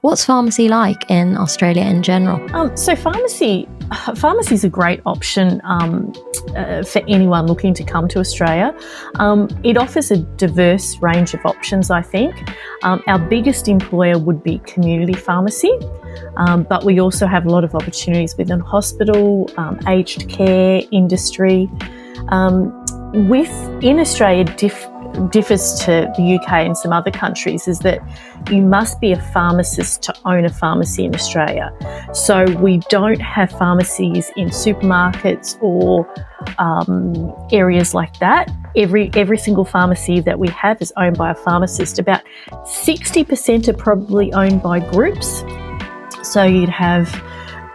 What's pharmacy like in Australia in general? So pharmacy is a great option for anyone looking to come to Australia. It offers a diverse range of options, I think. Our biggest employer would be community pharmacy, but we also have a lot of opportunities within hospital, aged care industry. In Australia, differs to the UK and some other countries is that you must be a pharmacist to own a pharmacy in Australia. So we don't have pharmacies in supermarkets or areas like that. Every single pharmacy that we have is owned by a pharmacist. About 60% are probably owned by groups. So you'd have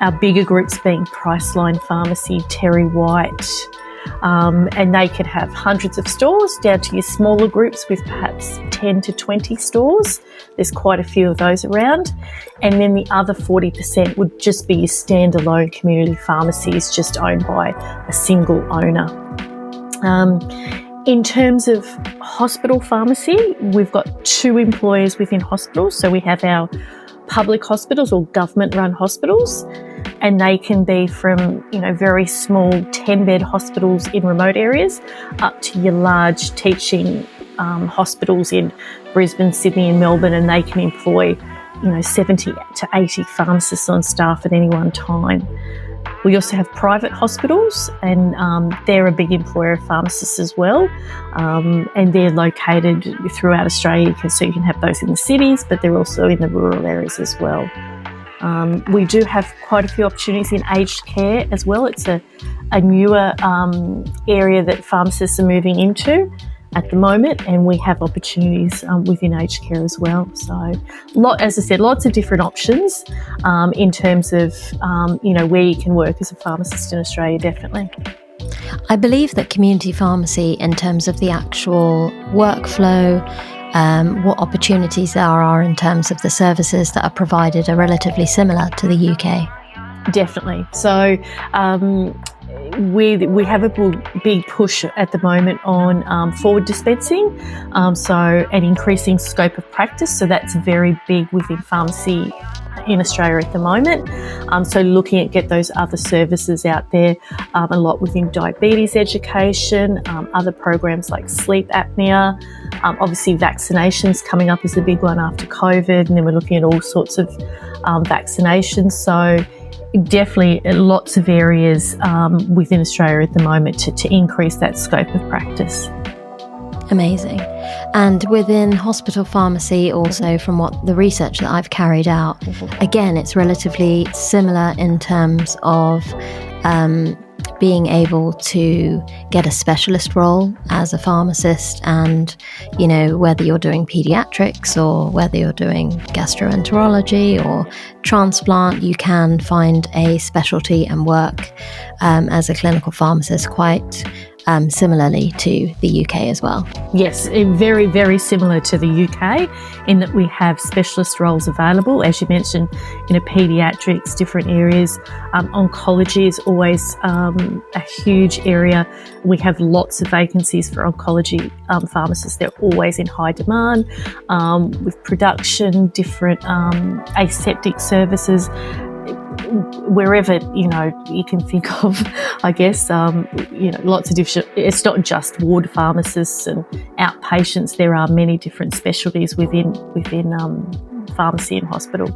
our bigger groups being Priceline Pharmacy, Terry White, and they could have hundreds of stores down to your smaller groups with perhaps 10 to 20 stores. There's quite a few of those around. And then the other 40% would just be your standalone community pharmacies just owned by a single owner. In terms of hospital pharmacy, we've got 2 employers within hospitals. So we have our public hospitals or government-run hospitals, and they can be from, very small 10-bed hospitals in remote areas up to your large teaching hospitals in Brisbane, Sydney and Melbourne, and they can employ, 70 to 80 pharmacists on staff at any one time. We also have private hospitals, and they're a big employer of pharmacists as well, and they're located throughout Australia, so you can have those in the cities, but they're also in the rural areas as well. We do have quite a few opportunities in aged care as well. It's a newer area that pharmacists are moving into at the moment, and we have opportunities within aged care as well. So, as I said, lots of different options in terms of where you can work as a pharmacist in Australia, definitely. I believe that community pharmacy, in terms of the actual workflow, what opportunities there are in terms of the services that are provided, are relatively similar to the UK. Definitely. So we have a big push at the moment on forward dispensing, so an increasing scope of practice. So that's very big within pharmacy in Australia at the moment. So looking at get those other services out there, a lot within diabetes education, other programs like sleep apnea, obviously vaccinations coming up as a big one after COVID, and then we're looking at all sorts of vaccinations. So definitely lots of areas within Australia at the moment to increase that scope of practice. Amazing. And within hospital pharmacy also, from what the research that I've carried out, again, it's relatively similar in terms of being able to get a specialist role as a pharmacist, and whether you're doing pediatrics or whether you're doing gastroenterology or transplant, you can find a specialty and work as a clinical pharmacist quite similarly to the UK as well. Yes, very, very similar to the UK in that we have specialist roles available, as you mentioned, paediatrics, different areas. Oncology is always a huge area. We have lots of vacancies for oncology pharmacists. They're always in high demand, with production, different aseptic services. Wherever you can think of, I guess, lots of different. It's not just ward pharmacists and outpatients. There are many different specialties within pharmacy and hospital.